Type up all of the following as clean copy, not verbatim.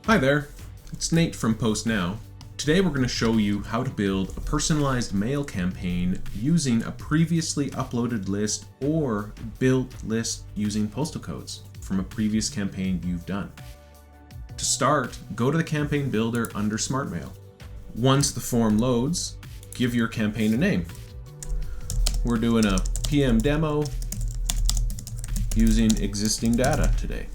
Hi there, it's Nate from PostNow. Today we're going to show you how to build a personalized mail campaign using a previously uploaded list or built list using postal codes from a previous campaign you've done. To start, go to the campaign builder under SmartMail. Once the form loads, give your campaign a name. We're doing a PM demo using existing data today.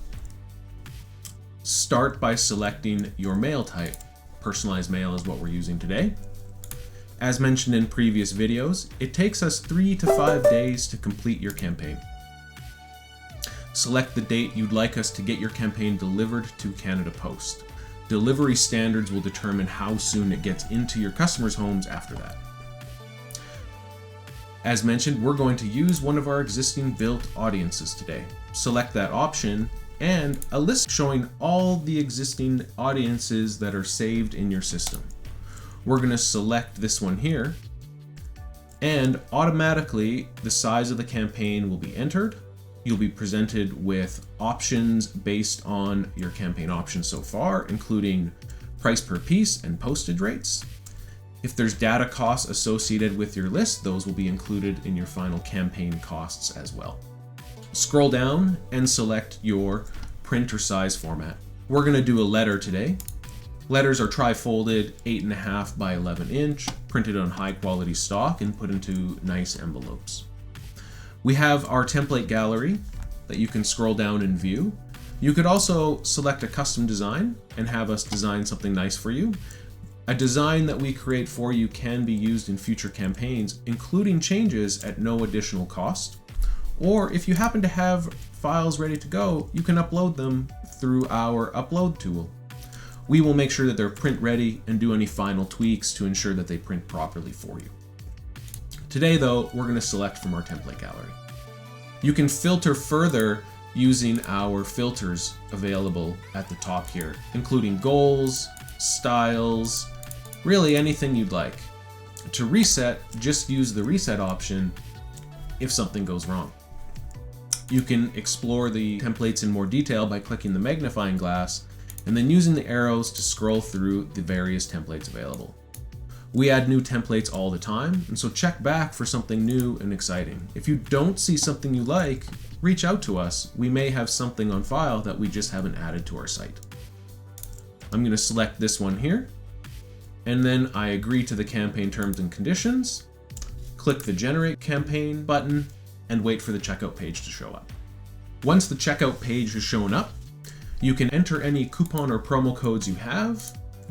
Start by selecting your mail type. Personalized mail is what we're using today. As mentioned in previous videos, it takes us 3 to 5 days to complete your campaign. Select the date you'd like us to get your campaign delivered to Canada Post. Delivery standards will determine how soon it gets into your customers' homes after that. As mentioned, we're going to use one of our existing built audiences today. Select that option and a list showing all the existing audiences that are saved in your system. We're going to select this one here, and automatically the size of the campaign will be entered. You'll be presented with options based on your campaign options so far, including price per piece and postage rates. If there's data costs associated with your list, those will be included in your final campaign costs as well. Scroll down and select your print or size format. We're going to do a letter today. Letters are tri-folded 8.5 by 11 inch, printed on high quality stock and put into nice envelopes. We have our template gallery that you can scroll down and view. You could also select a custom design and have us design something nice for you. A design that we create for you can be used in future campaigns, including changes at no additional cost. Or if you happen to have files ready to go, you can upload them through our upload tool. We will make sure that they're print ready and do any final tweaks to ensure that they print properly for you. Today though, we're going to select from our template gallery. You can filter further using our filters available at the top here, including goals, styles, really anything you'd like. To reset, just use the reset option if something goes wrong. You can explore the templates in more detail by clicking the magnifying glass and then using the arrows to scroll through the various templates available. We add new templates all the time, and so check back for something new and exciting. If you don't see something you like, reach out to us. We may have something on file that we just haven't added to our site. I'm going to select this one here, and then I agree to the campaign terms and conditions, click the Generate Campaign button, and wait for the checkout page to show up. Once the checkout page has shown up, you can enter any coupon or promo codes you have,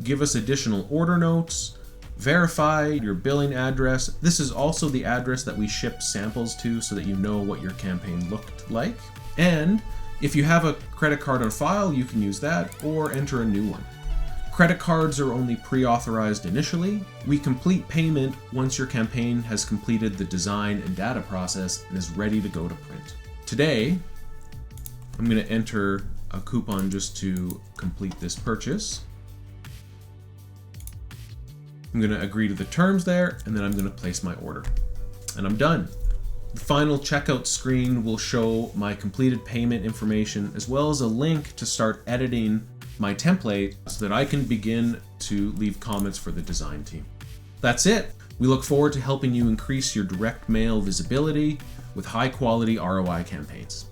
give us additional order notes, verify your billing address. This is also the address that we ship samples to so that you know what your campaign looked like. And if you have a credit card on file, you can use that or enter a new one. Credit cards are only pre-authorized initially. We complete payment once your campaign has completed the design and data process and is ready to go to print. Today, I'm going to enter a coupon just to complete this purchase. I'm going to agree to the terms there, and then I'm going to place my order. And I'm done. The final checkout screen will show my completed payment information as well as a link to start editing my template so that I can begin to leave comments for the design team. That's it. We look forward to helping you increase your direct mail visibility with high quality ROI campaigns.